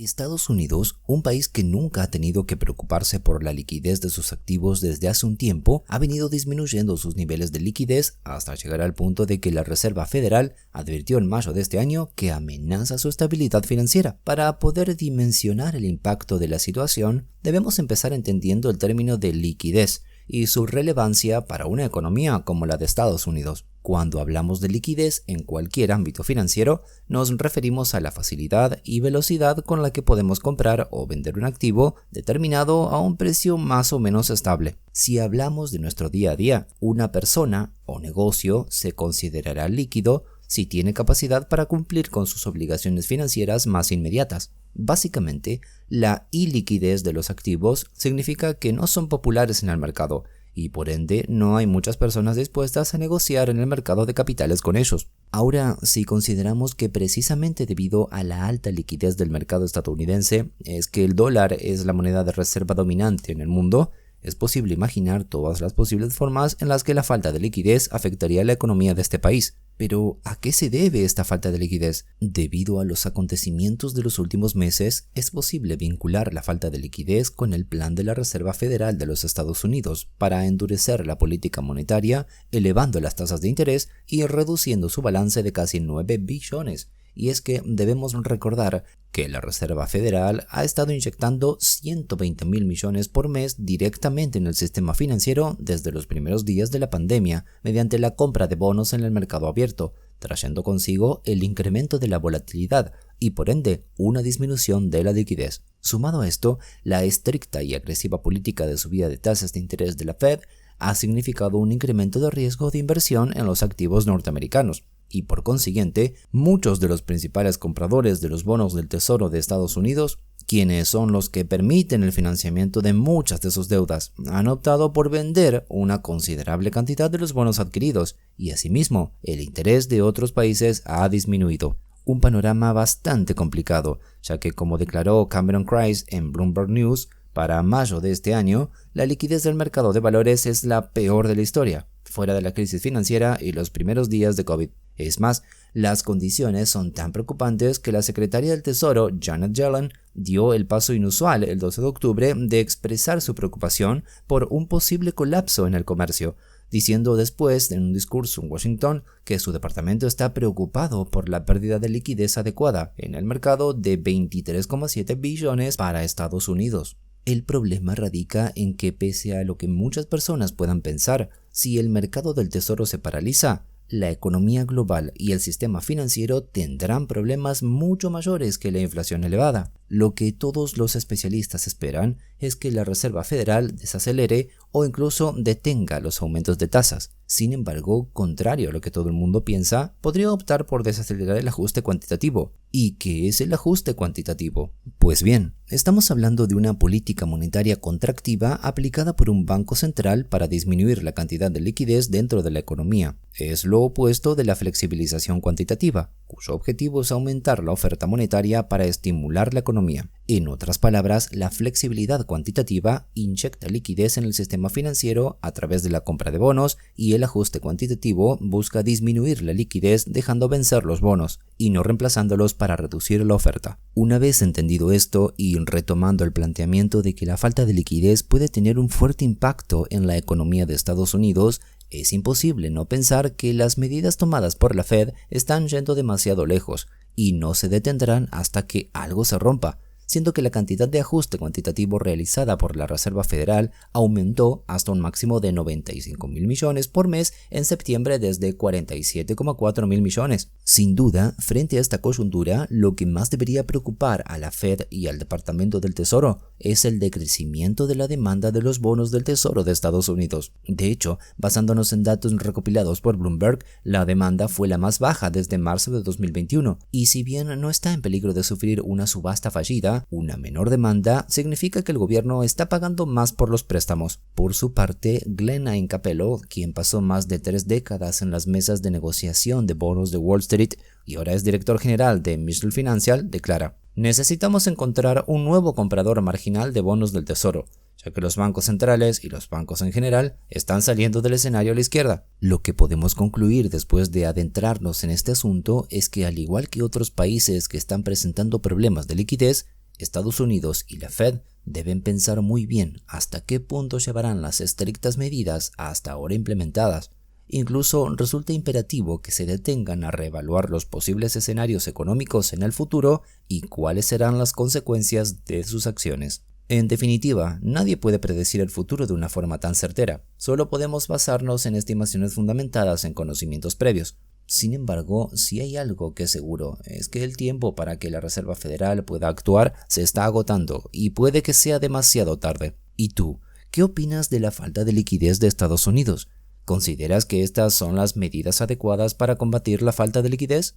Estados Unidos, un país que nunca ha tenido que preocuparse por la liquidez de sus activos desde hace un tiempo, ha venido disminuyendo sus niveles de liquidez hasta llegar al punto de que la Reserva Federal advirtió en mayo de este año que amenaza su estabilidad financiera. Para poder dimensionar el impacto de la situación, debemos empezar entendiendo el término de liquidez y su relevancia para una economía como la de Estados Unidos. Cuando hablamos de liquidez en cualquier ámbito financiero, nos referimos a la facilidad y velocidad con la que podemos comprar o vender un activo determinado a un precio más o menos estable. Si hablamos de nuestro día a día, una persona o negocio se considerará líquido si tiene capacidad para cumplir con sus obligaciones financieras más inmediatas. Básicamente, la iliquidez de los activos significa que no son populares en el mercado y por ende no hay muchas personas dispuestas a negociar en el mercado de capitales con ellos. Ahora, si consideramos que precisamente debido a la alta liquidez del mercado estadounidense es que el dólar es la moneda de reserva dominante en el mundo, es posible imaginar todas las posibles formas en las que la falta de liquidez afectaría la economía de este país. Pero, ¿a qué se debe esta falta de liquidez? Debido a los acontecimientos de los últimos meses, es posible vincular la falta de liquidez con el plan de la Reserva Federal de los Estados Unidos para endurecer la política monetaria, elevando las tasas de interés y reduciendo su balance de casi 9 billones. Y es que debemos recordar que la Reserva Federal ha estado inyectando 120.000 millones por mes directamente en el sistema financiero desde los primeros días de la pandemia mediante la compra de bonos en el mercado abierto, trayendo consigo el incremento de la volatilidad y por ende una disminución de la liquidez. Sumado a esto, la estricta y agresiva política de subida de tasas de interés de la Fed ha significado un incremento de riesgo de inversión en los activos norteamericanos. Y por consiguiente, muchos de los principales compradores de los bonos del Tesoro de Estados Unidos, quienes son los que permiten el financiamiento de muchas de sus deudas, han optado por vender una considerable cantidad de los bonos adquiridos y asimismo el interés de otros países ha disminuido. Un panorama bastante complicado, ya que como declaró Cameron Crise en Bloomberg News, para mayo de este año, la liquidez del mercado de valores es la peor de la historia, fuera de la crisis financiera y los primeros días de COVID. Es más, las condiciones son tan preocupantes que la secretaria del Tesoro, Janet Yellen, dio el paso inusual el 12 de octubre de expresar su preocupación por un posible colapso en el comercio, diciendo después en un discurso en Washington que su departamento está preocupado por la pérdida de liquidez adecuada en el mercado de 23,7 billones para Estados Unidos. El problema radica en que pese a lo que muchas personas puedan pensar, si el mercado del tesoro se paraliza, la economía global y el sistema financiero tendrán problemas mucho mayores que la inflación elevada. Lo que todos los especialistas esperan es que la Reserva Federal desacelere o incluso detenga los aumentos de tasas. Sin embargo, contrario a lo que todo el mundo piensa, podría optar por desacelerar el ajuste cuantitativo. ¿Y qué es el ajuste cuantitativo? Pues bien, estamos hablando de una política monetaria contractiva aplicada por un banco central para disminuir la cantidad de liquidez dentro de la economía. Es lo opuesto de la flexibilización cuantitativa, cuyo objetivo es aumentar la oferta monetaria para estimular la economía. En otras palabras, la flexibilidad cuantitativa inyecta liquidez en el sistema financiero a través de la compra de bonos y el ajuste cuantitativo busca disminuir la liquidez dejando vencer los bonos y no reemplazándolos para reducir la oferta. Una vez entendido esto y retomando el planteamiento de que la falta de liquidez puede tener un fuerte impacto en la economía de Estados Unidos, es imposible no pensar que las medidas tomadas por la Fed están yendo demasiado lejos y no se detendrán hasta que algo se rompa, siendo que la cantidad de ajuste cuantitativo realizada por la Reserva Federal aumentó hasta un máximo de 95.000 millones por mes en septiembre desde 47,4 mil millones. Sin duda, frente a esta coyuntura, lo que más debería preocupar a la Fed y al Departamento del Tesoro es el decrecimiento de la demanda de los bonos del Tesoro de Estados Unidos. De hecho, basándonos en datos recopilados por Bloomberg, la demanda fue la más baja desde marzo de 2021, y si bien no está en peligro de sufrir una subasta fallida, una menor demanda significa que el gobierno está pagando más por los préstamos. Por su parte, Glenn Capello, quien pasó más de 3 décadas en las mesas de negociación de bonos de Wall Street y ahora es director general de Mitchell Financial, declara: necesitamos encontrar un nuevo comprador marginal de bonos del tesoro, ya que los bancos centrales y los bancos en general están saliendo del escenario a la izquierda. Lo que podemos concluir después de adentrarnos en este asunto es que al igual que otros países que están presentando problemas de liquidez, Estados Unidos y la Fed deben pensar muy bien hasta qué punto llevarán las estrictas medidas hasta ahora implementadas. Incluso resulta imperativo que se detengan a reevaluar los posibles escenarios económicos en el futuro y cuáles serán las consecuencias de sus acciones. En definitiva, nadie puede predecir el futuro de una forma tan certera, solo podemos basarnos en estimaciones fundamentadas en conocimientos previos. Sin embargo, si hay algo que es seguro, es que el tiempo para que la Reserva Federal pueda actuar se está agotando y puede que sea demasiado tarde. ¿Y tú, qué opinas de la falta de liquidez de Estados Unidos? ¿Consideras que estas son las medidas adecuadas para combatir la falta de liquidez?